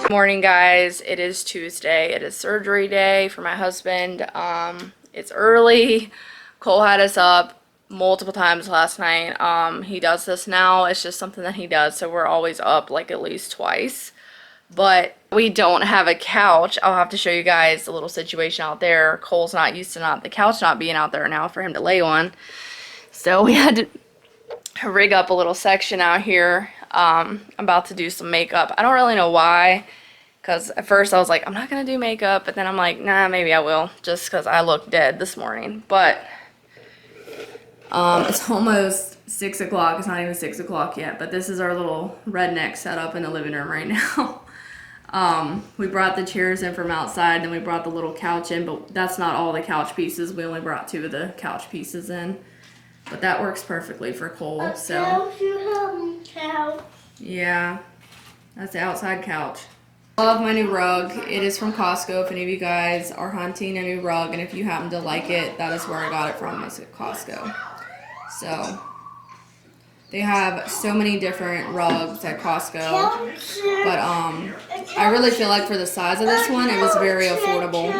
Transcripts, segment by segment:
Morning, guys. It is Tuesday. It is surgery day for my husband. It's early. Cole had us up multiple times last night. He does this now. It's just something that he does, so we're always up like at least twice. But we don't have a couch. I'll have to show you guys a little situation out there. Cole's not used to the couch not being out there now for him to lay on. So we had to rig up a little section out here. I'm about to do some makeup. I don't really know why, because at first I was like, I'm not gonna do makeup, but then I'm like, nah, maybe I will, just because I look dead this morning. But it's almost 6 o'clock. It's not even 6 o'clock yet, but this is our little redneck setup in the living room right now. We brought the chairs in from outside, then we brought the little couch in, but that's not all the couch pieces. We only brought 2 of the couch pieces in. But that works perfectly for Cole. So yeah, that's the outside couch. Love my new rug. It is from Costco. If any of you guys are hunting a new rug, and if you happen to like it, that is where I got it from, is at Costco. So they have so many different rugs at Costco, but I really feel like for the size of this one, it was very affordable.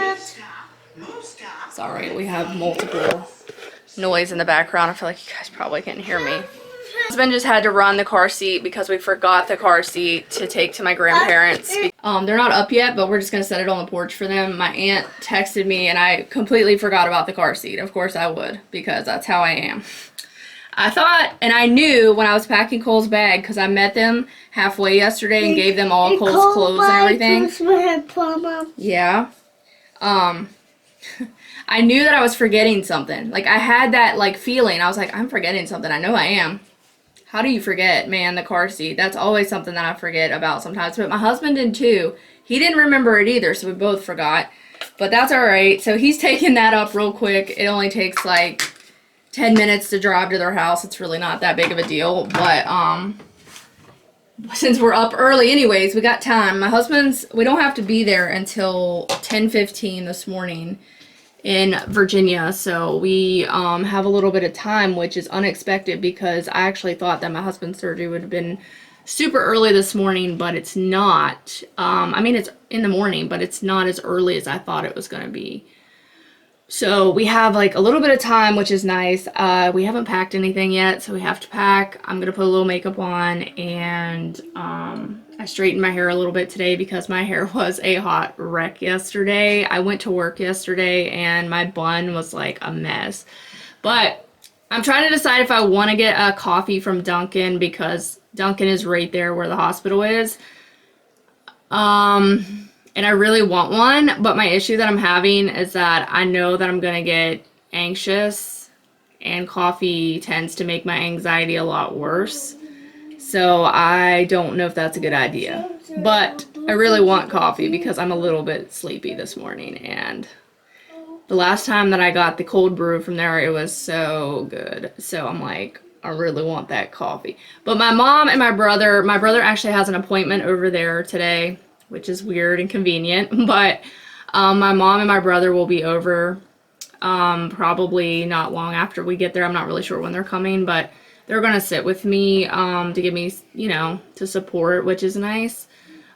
Sorry, we have multiple noise in the background. I feel like you guys probably can't hear me. My husband just had to run the car seat because we forgot the car seat to take to my grandparents. They're not up yet, but we're just gonna set it on the porch for them. My aunt texted me and I completely forgot about the car seat. Of course I would, because that's how I am. I thought, and I knew when I was packing Cole's bag, because I met them halfway yesterday and gave them all Cole's clothes and everything. Yeah. I knew that I was forgetting something. Like, I had that, like, feeling. I was like, I'm forgetting something. I know I am. How do you forget, man, the car seat? That's always something that I forget about sometimes. But my husband did, too. He didn't remember it either, so we both forgot. But that's all right. So he's taking that up real quick. It only takes, like, 10 minutes to drive to their house. It's really not that big of a deal. But, since we're up early anyways, we got time. My husband's, we don't have to be there until 10:15 this morning in Virginia, so we have a little bit of time, which is unexpected because I actually thought that my husband's surgery would have been super early this morning, but it's not. I mean, it's in the morning, but it's not as early as I thought it was going to be. So we have like a little bit of time, which is nice. We haven't packed anything yet, so we have to pack. I'm gonna put a little makeup on, and I straightened my hair a little bit today because my hair was a hot wreck yesterday. I went to work yesterday and my bun was like a mess. But I'm trying to decide if I want to get a coffee from Dunkin', because Dunkin' is right there where the hospital is. And I really want one, but my issue that I'm having is that I know that I'm gonna get anxious, and coffee tends to make my anxiety a lot worse. So I don't know if that's a good idea. But I really want coffee because I'm a little bit sleepy this morning, and the last time that I got the cold brew from there, it was so good. So I'm like, I really want that coffee. But my mom and my brother actually has an appointment over there today, which is weird and convenient, but my mom and my brother will be over probably not long after we get there. I'm not really sure when they're coming, but they're gonna sit with me to give me, you know, to support, which is nice.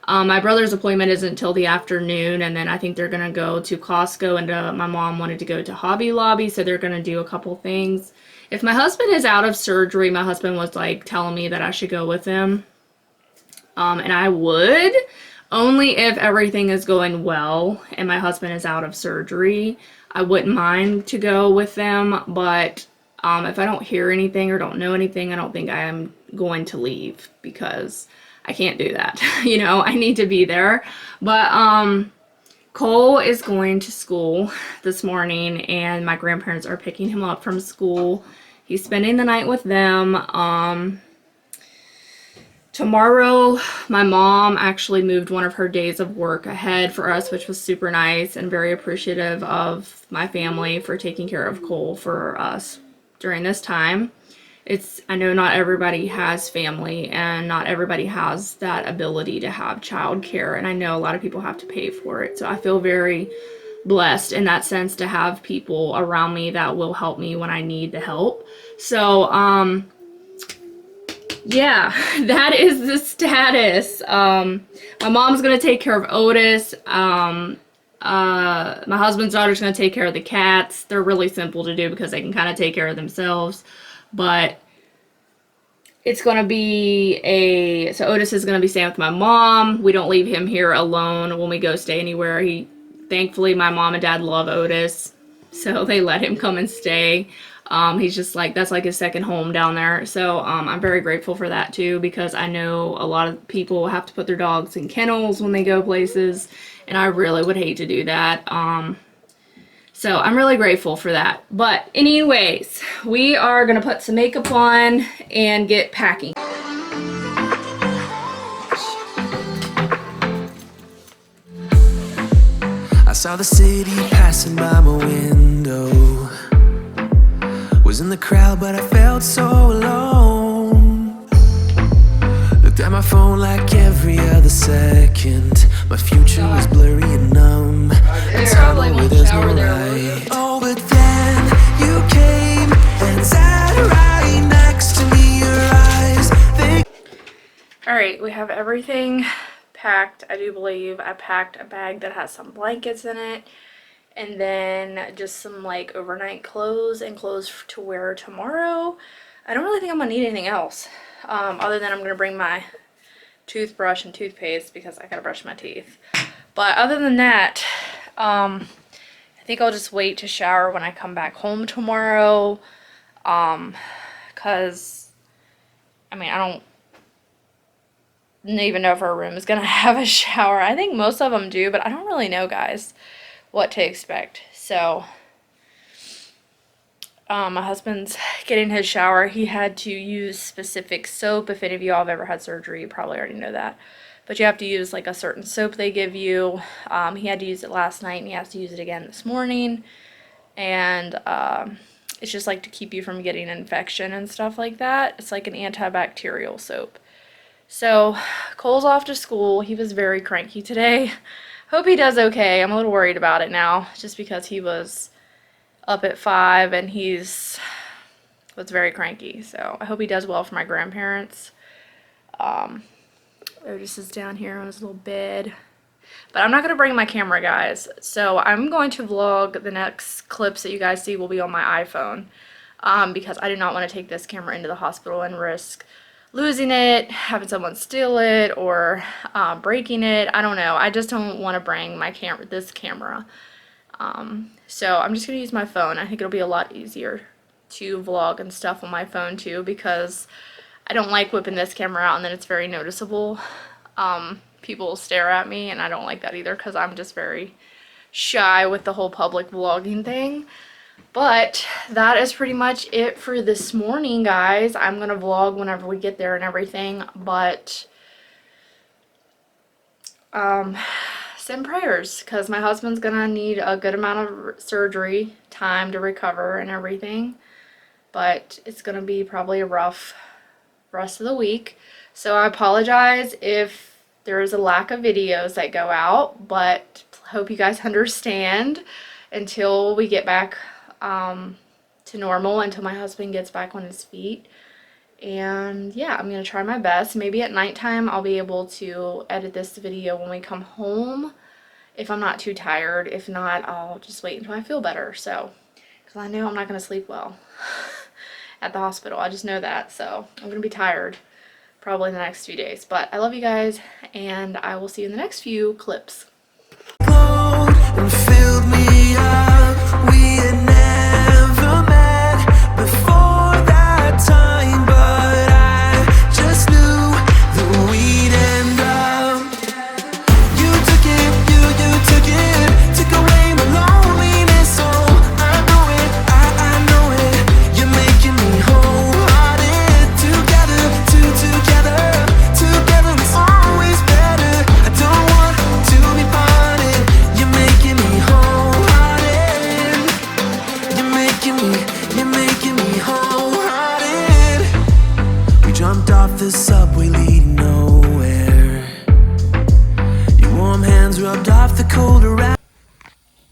My brother's appointment isn't until the afternoon, and then I think they're gonna go to Costco, and my mom wanted to go to Hobby Lobby, so they're gonna do a couple things. If my husband is out of surgery, my husband was like telling me that I should go with him, and I would. Only if everything is going well and my husband is out of surgery. I wouldn't mind to go with them, but if I don't hear anything or don't know anything, I don't think I am going to leave, because I can't do that. You know, I need to be there. But Cole is going to school this morning, and my grandparents are picking him up from school. He's spending the night with them. Tomorrow, my mom actually moved one of her days of work ahead for us, which was super nice, and very appreciative of my family for taking care of Cole for us during this time. I know not everybody has family, and not everybody has that ability to have childcare, and I know a lot of people have to pay for it. So I feel very blessed in that sense to have people around me that will help me when I need the help. So, yeah, that is the status. My mom's gonna take care of Otis. My husband's daughter's gonna take care of the cats. They're really simple to do because they can kind of take care of themselves. But it's gonna be so Otis is gonna be staying with my mom. We don't leave him here alone when we go stay anywhere. Thankfully, my mom and dad love Otis, so they let him come and stay. He's just like, that's like his second home down there. So I'm very grateful for that too, because I know a lot of people have to put their dogs in kennels when they go places, and I really would hate to do that. So I'm really grateful for that. But anyways, we are gonna put some makeup on and get packing. I saw the city passing by my window. Was in the crowd, but I felt so alone. Looked at my phone like every other second. My future was blurry and numb. And tunnel where there's no light. Oh, but then you came and sat right next to me. Your eyes, Alright, we have everything packed. I do believe I packed a bag that has some blankets in it, and then just some like overnight clothes and clothes to wear tomorrow. I don't really think I'm gonna need anything else, other than I'm gonna bring my toothbrush and toothpaste because I gotta brush my teeth. But other than that, I think I'll just wait to shower when I come back home tomorrow, because I mean, I don't even know if our room is gonna have a shower. I think most of them do, but I don't really know, guys, what to expect. So my husband's getting his shower. He had to use specific soap. If any of you all have ever had surgery, you probably already know that, but you have to use like a certain soap they give you. He had to use it last night, and he has to use it again this morning, and it's just like to keep you from getting an infection and stuff like that. It's like an antibacterial soap. So Cole's off to school. He was very cranky today. Hope he does okay. I'm a little worried about it now, just because he was up at 5 and was very cranky. So I hope he does well for my grandparents. Otis is down here on his little bed. But I'm not going to bring my camera, guys. So I'm going to vlog. The next clips that you guys see will be on my iPhone, because I do not want to take this camera into the hospital and risk losing it, having someone steal it, or breaking it. I don't know. I just don't want to bring this camera. So I'm just going to use my phone. I think it'll be a lot easier to vlog and stuff on my phone too, because I don't like whipping this camera out and then it's very noticeable. People stare at me, and I don't like that either, because I'm just very shy with the whole public vlogging thing. But that is pretty much it for this morning, guys. I'm going to vlog whenever we get there and everything. But send prayers, because my husband's going to need a good amount of surgery time to recover and everything. But it's going to be probably a rough rest of the week. So I apologize if there is a lack of videos that go out. But hope you guys understand until we get back to normal, until my husband gets back on his feet. And yeah, I'm gonna try my best. Maybe at nighttime I'll be able to edit this video when we come home, if I'm not too tired. If not, I'll just wait until I feel better. So, because I know I'm not gonna sleep well at the hospital. I just know that. So I'm gonna be tired probably in the next few days. But I love you guys, and I will see you in the next few clips. and filled me up. We had never met before that time, but I just knew that we'd end up. You took it, took away my loneliness. Oh, I know it, I know it. You're making me wholehearted. Together is always better. I don't want to be parted. You're making me wholehearted. You're making me wholehearted. We jumped off the subway leading nowhere. Your warm hands rubbed off the cold around.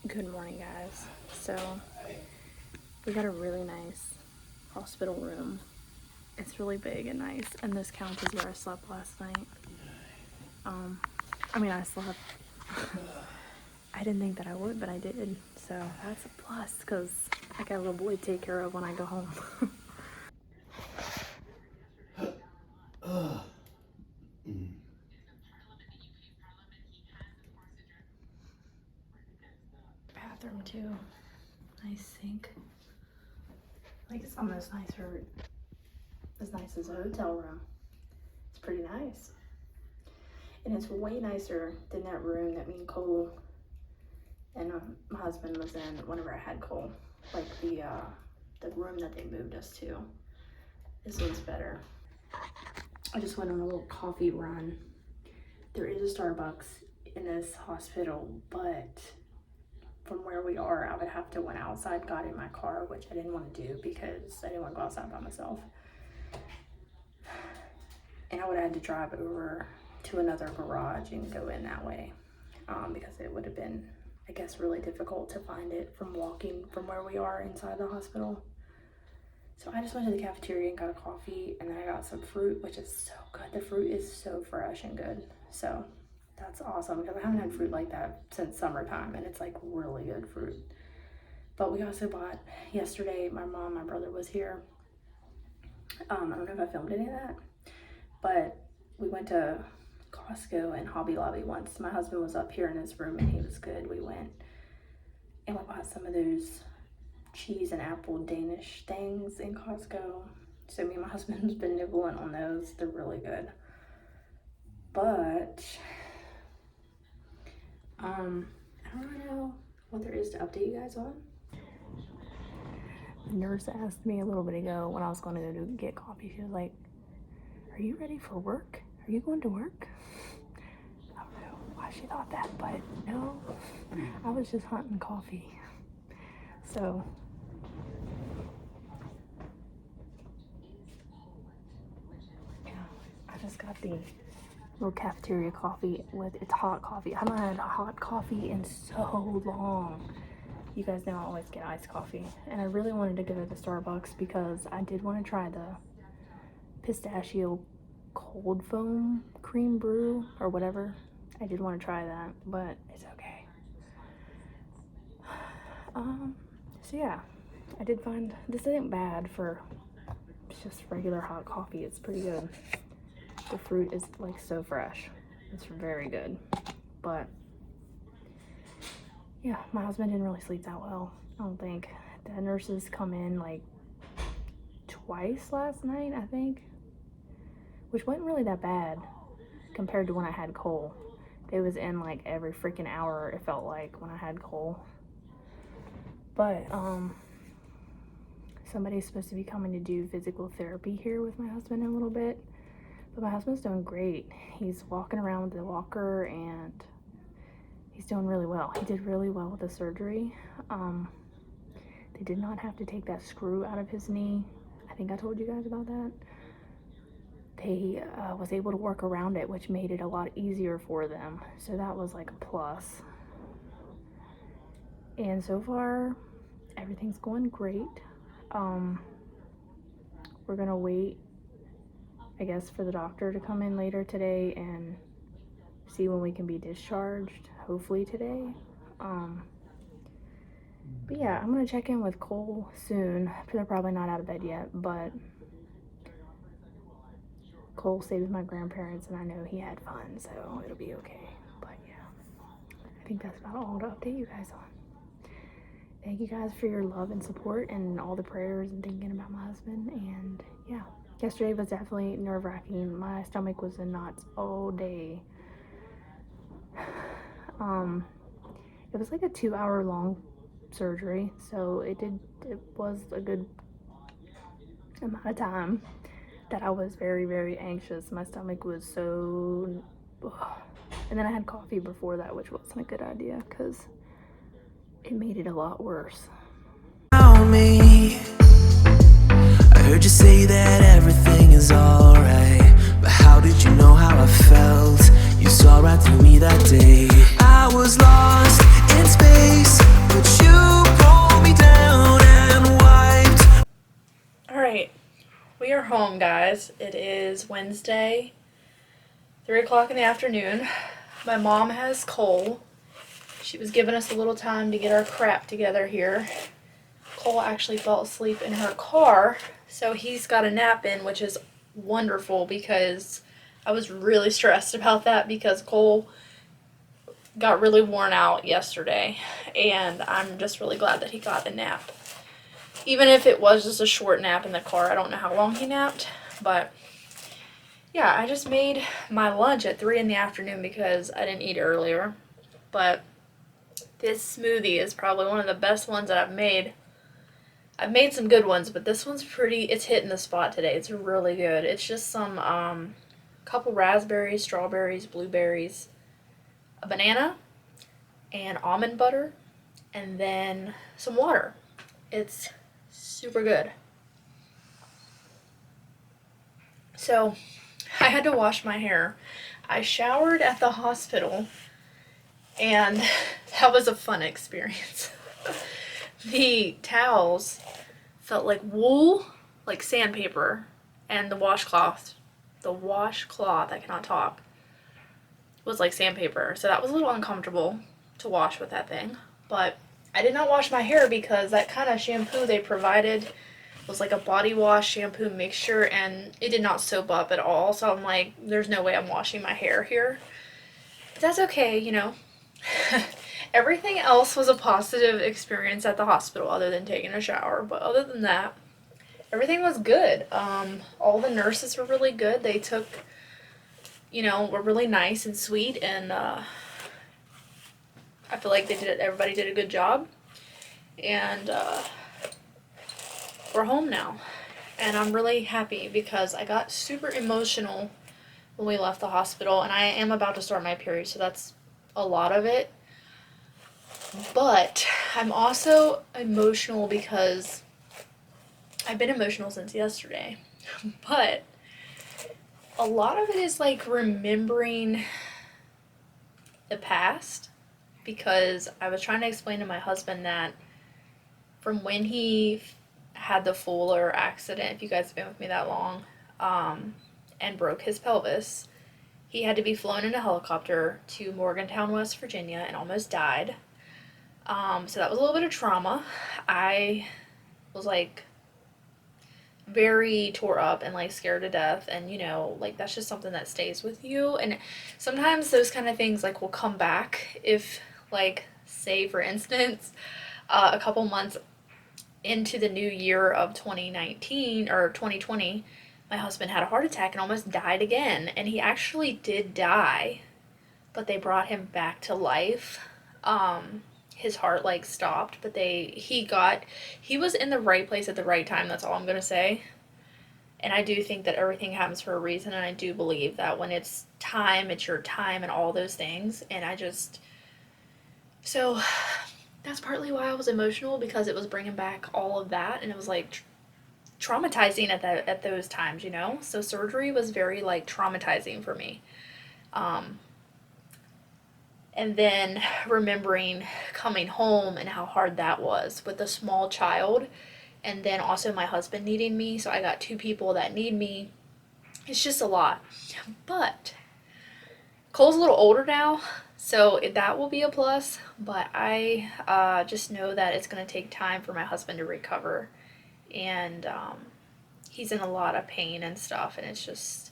Good morning, guys. So we got a really nice hospital room. It's really big and nice, and this counts as where I slept last night. I mean, I slept. I didn't think that I would, but I did. So that's a plus, because I got a little boy to take care of when I go home. Bathroom too. Nice sink. Like, it's almost nicer, as nice as a hotel room. It's pretty nice. And it's way nicer than that room that me and Cole and my husband was in whenever I had Cole. Like the room that they moved us to. This one's better. I just went on a little coffee run. There is a Starbucks in this hospital, but from where we are, I would have to went outside, got in my car, which I didn't want to do because I didn't want to go outside by myself. And I would have had to drive over to another garage and go in that way, because it would have been, I guess, really difficult to find it from walking from where we are inside the hospital. So I just went to the cafeteria and got a coffee, and then I got some fruit, which is so good. The fruit is so fresh and good. So that's awesome, because I haven't had fruit like that since summertime, and it's like really good fruit. But we also bought, yesterday, my mom, my brother was here. I don't know if I filmed any of that, but we went to Costco and Hobby Lobby once. My husband was up here in his room and he was good. We went and we bought some of those cheese and apple Danish things in Costco. So me and my husband's been nibbling on those. They're really good. But I don't really know what there is to update you guys on. The nurse asked me a little bit ago when I was going to go get coffee. She was like, "Are you ready for work? Are you going to work?" I don't know why she thought that, but no, I was just hunting coffee. So yeah, I just got the little cafeteria coffee with, it's hot coffee. I haven't had a hot coffee in so long. You guys know I always get iced coffee, and I really wanted to go to the Starbucks because I did want to try the pistachio cold foam cream brew or whatever. I did want to try that, but it's okay. So yeah, I did find this isn't bad for just regular hot coffee. It's pretty good. The fruit is like so fresh. It's very good. But yeah, my husband didn't really sleep that well, I don't think. The nurses come in like twice last night, I think, which wasn't really that bad compared to when I had Cole. They was in like every freaking hour, it felt like, when I had Cole. But somebody's supposed to be coming to do physical therapy here with my husband in a little bit. But my husband's doing great. He's walking around with the walker and he's doing really well. He did really well with the surgery. They did not have to take that screw out of his knee. I think I told you guys about that. They was able to work around it, which made it a lot easier for them. So that was like a plus. And so far, everything's going great. We're gonna wait, I guess, for the doctor to come in later today and see when we can be discharged, hopefully today. But yeah, I'm gonna check in with Cole soon. They're probably not out of bed yet, but Cole stayed with my grandparents and I know he had fun, so it'll be okay. But yeah, I think that's about all to update you guys on. Thank you guys for your love and support and all the prayers and thinking about my husband. And yeah, yesterday was definitely nerve-wracking. My stomach was in knots all day. It was like a 2-hour long surgery, so it was a good amount of time that I was very, very anxious. My stomach was so, and then I had coffee before that, which wasn't a good idea because it made it a lot worse. Me, I heard you say that everything is alright, but how did you know how I felt? You saw right through me that day. I was lost in space, but you pulled me down and wiped. Alright, we are home, guys. It is Wednesday, 3 o'clock in the afternoon. My mom has Cole. She was giving us a little time to get our crap together here. Cole actually fell asleep in her car, so he's got a nap in, which is wonderful because I was really stressed about that because Cole got really worn out yesterday, and I'm just really glad that he got a nap. Even if it was just a short nap in the car, I don't know how long he napped, but yeah, I just made my lunch at 3 in the afternoon because I didn't eat earlier, but this smoothie is probably one of the best ones that I've made. I've made some good ones, but this one's it's hitting the spot today. It's really good. It's just some, couple raspberries, strawberries, blueberries, a banana, and almond butter, and then some water. It's super good. So, I had to wash my hair. I showered at the hospital, and that was a fun experience. The towels felt like wool, like sandpaper, and the washcloth, I cannot talk, was like sandpaper. So that was a little uncomfortable to wash with that thing. But I did not wash my hair because that kind of shampoo they provided was like a body wash shampoo mixture, and it did not soap up at all. So I'm like, there's no way I'm washing my hair here. But that's okay, you know. Everything else was a positive experience at the hospital other than taking a shower. But other than that, everything was good. All the nurses were really good. They took, were really nice and sweet, and I feel like everybody did a good job. And we're home now. And I'm really happy because I got super emotional when we left the hospital, and I am about to start my period, so that's a lot of it. But I'm also emotional because I've been emotional since yesterday. But a lot of it is like remembering the past, because I was trying to explain to my husband that from when he had the Fuller accident, if you guys have been with me that long, and broke his pelvis, he had to be flown in a helicopter to Morgantown, West Virginia, and almost died. So that was a little bit of trauma. I was like very tore up and like scared to death, and like that's just something that stays with you. And sometimes those kind of things like will come back if, like, say for instance, a couple months into the new year of 2019 or 2020, my husband had a heart attack and almost died again. And he actually did die, but they brought him back to life. His heart like stopped, but he was in the right place at the right time. That's all I'm gonna say. And I do think that everything happens for a reason, and I do believe that when it's time, it's your time, and all those things. And so that's partly why I was emotional, because it was bringing back all of that, and it was like traumatizing at those times, So surgery was very like traumatizing for me. And then remembering coming home and how hard that was with a small child, and then also my husband needing me. So I got two people that need me. It's just a lot. But Cole's a little older now, so that will be a plus. But I just know that it's going to take time for my husband to recover. And he's in a lot of pain and stuff, and it's just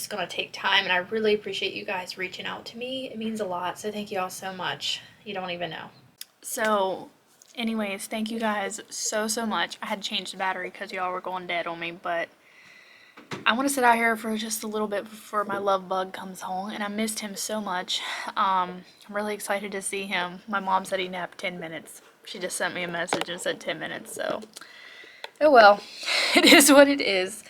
going to take time, and I really appreciate you guys reaching out to me. It means a lot, so thank you all so much. You don't even know. So, anyways, thank you guys so much. I had to change the battery because y'all were going dead on me, but I want to sit out here for just a little bit before my love bug comes home, and I missed him so much. I'm really excited to see him. My mom said he napped 10 minutes. She just sent me a message and said 10 minutes, so oh well. It is what it is.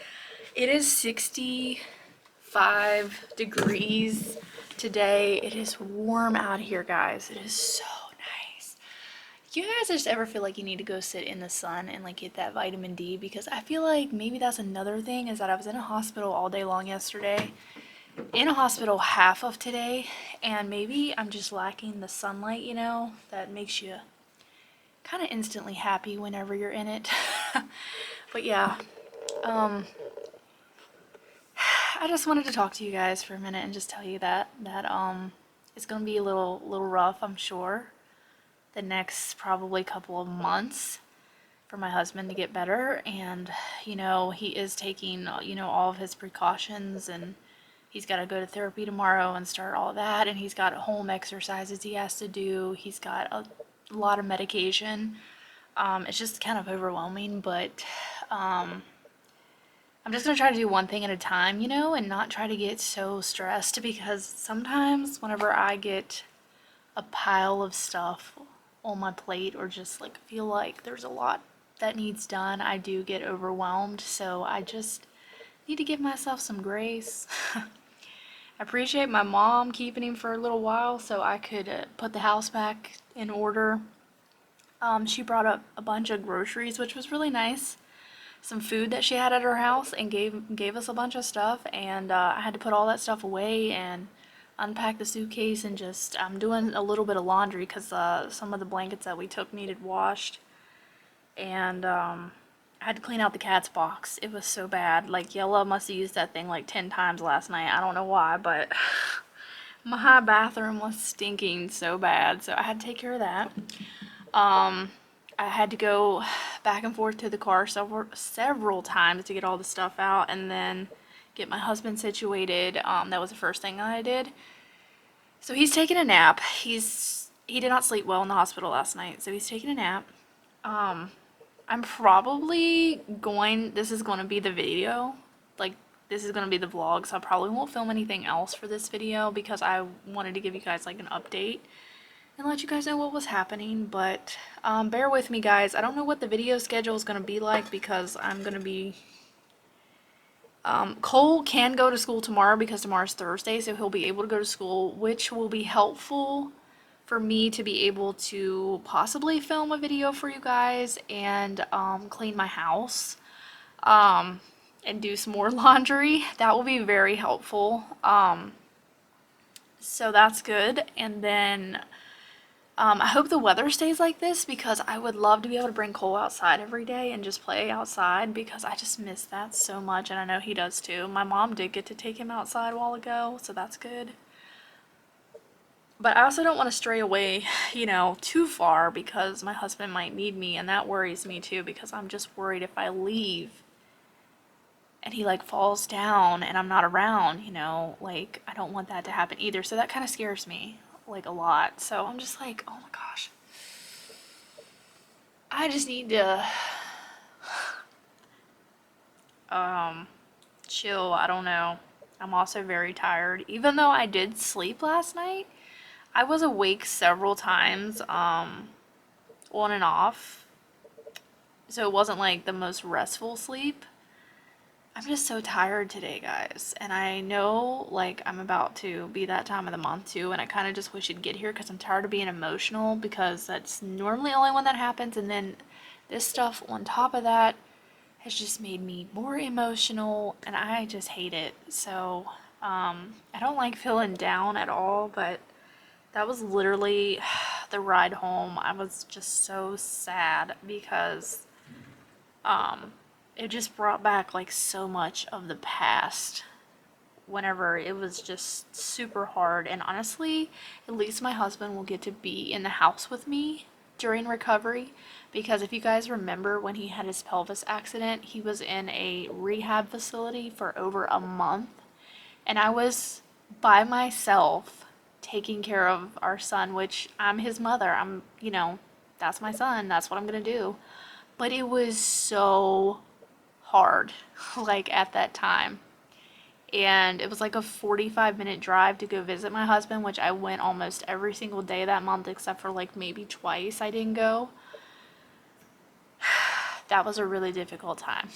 It is 65 degrees today. It is warm out here, guys. It is so nice. You guys just ever feel like you need to go sit in the sun and like get that vitamin D? Because I feel like maybe that's another thing, is that I was in a hospital all day long yesterday, in a hospital half of today, and maybe I'm just lacking the sunlight, that makes you kind of instantly happy whenever you're in it. But yeah, Um, I just wanted to talk to you guys for a minute and just tell you that it's gonna be a little rough, I'm sure, the next probably couple of months for my husband to get better. And he is taking all of his precautions, and he's got to go to therapy tomorrow and start all that, and he's got home exercises he has to do. He's got a lot of medication. It's just kind of overwhelming, but I'm just gonna try to do one thing at a time, and not try to get so stressed, because sometimes whenever I get a pile of stuff on my plate, or just like feel like there's a lot that needs done, I do get overwhelmed. So I just need to give myself some grace. I appreciate my mom keeping him for a little while so I could put the house back in order. She brought up a bunch of groceries, which was really nice. Some food that she had at her house, and gave us a bunch of stuff, and I had to put all that stuff away and unpack the suitcase, and just I'm doing a little bit of laundry because some of the blankets that we took needed washed, and I had to clean out the cat's box. It was so bad. Like, Yella must have used that thing like 10 times last night. I don't know why, but my bathroom was stinking so bad, so I had to take care of that. I had to go back and forth to the car several times to get all the stuff out, and then get my husband situated. That was the first thing that I did. So he's taking a nap. He did not sleep well in the hospital last night, so he's taking a nap. I'm probably this is going to be the video. Like, this is going to be the vlog, so I probably won't film anything else for this video, because I wanted to give you guys like an update and let you guys know what was happening. But bear with me, guys. I don't know what the video schedule is going to be like, because I'm going to be Cole can go to school tomorrow, because tomorrow's Thursday, so he'll be able to go to school, which will be helpful for me to be able to possibly film a video for you guys, and clean my house, and do some more laundry. That will be very helpful. So that's good. And then I hope the weather stays like this, because I would love to be able to bring Cole outside every day and just play outside, because I just miss that so much, and I know he does too. My mom did get to take him outside a while ago, so that's good. But I also don't want to stray away, too far, because my husband might need me, and that worries me too, because I'm just worried if I leave and he like falls down and I'm not around, like, I don't want that to happen either. So that kind of scares me like a lot. So I'm just like, oh my gosh, I just need to chill. I don't know. I'm also very tired. Even though I did sleep last night, I was awake several times, on and off. So it wasn't like the most restful sleep. I'm just so tired today, guys. And I know, like, I'm about to be that time of the month too, and I kind of just wish it'd get here, because I'm tired of being emotional, because that's normally only when that happens. And then this stuff on top of that has just made me more emotional, and I just hate it. So, I don't like feeling down at all, but that was literally the ride home. I was just so sad, because it just brought back like so much of the past, whenever it was just super hard. And honestly, at least my husband will get to be in the house with me during recovery, because if you guys remember, when he had his pelvis accident, he was in a rehab facility for over a month, and I was by myself taking care of our son, which I'm his mother. That's my son. That's what I'm gonna do. But it was so hard, like, at that time. And it was like a 45-minute drive to go visit my husband, which I went almost every single day that month, except for like maybe twice I didn't go. That was a really difficult time.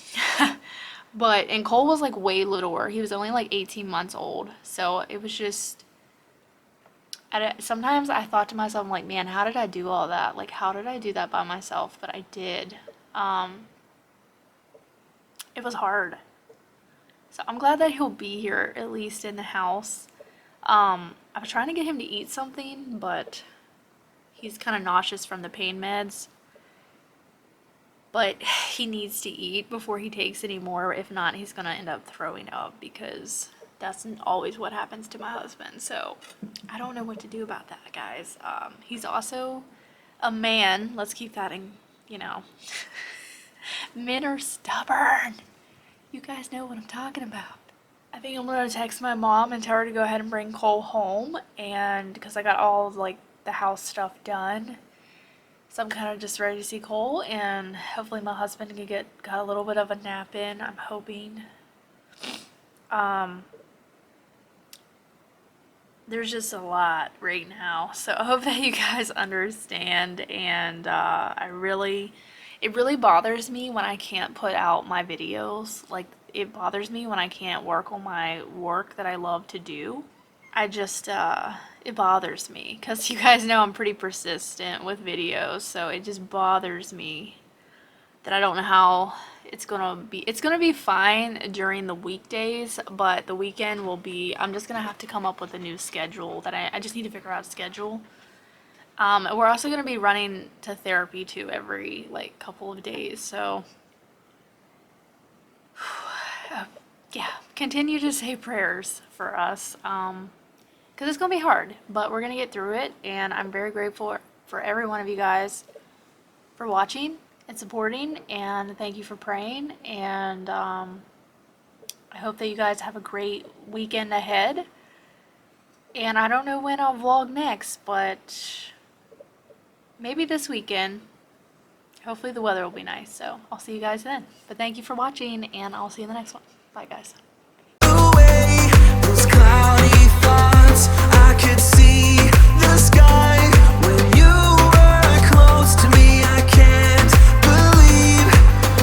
And Cole was like way littler. He was only like 18 months old. So it was just, sometimes I thought to myself, I'm like, man, how did I do all that? Like, how did I do that by myself? But I did. It was hard. So I'm glad that he'll be here, at least in the house. I was trying to get him to eat something, but he's kind of nauseous from the pain meds. But he needs to eat before he takes any more. If not, he's gonna end up throwing up, because that's always what happens to my husband. So I don't know what to do about that, guys. He's also a man. Let's keep that in, you know. Men are stubborn. You guys know what I'm talking about. I think I'm gonna text my mom and tell her to go ahead and bring Cole home, and because I got all of like the house stuff done. So I'm kind of just ready to see Cole, and hopefully my husband can got a little bit of a nap in, I'm hoping. There's just a lot right now, so I hope that you guys understand, and it really bothers me when I can't put out my videos. Like, it bothers me when I can't work on my work that I love to do. I just, it bothers me, because you guys know I'm pretty persistent with videos, so it just bothers me that I don't know how it's gonna be. It's gonna be fine during the weekdays, but the weekend will be, I'm just gonna have to come up with a new schedule that I just need to figure out a schedule. We're also gonna be running to therapy too every like couple of days, so yeah, continue to say prayers for us. Because it's going to be hard, but we're going to get through it, and I'm very grateful for every one of you guys for watching and supporting, and thank you for praying, and I hope that you guys have a great weekend ahead, and I don't know when I'll vlog next, but maybe this weekend. Hopefully the weather will be nice, so I'll see you guys then. But thank you for watching, and I'll see you in the next one. Bye, guys.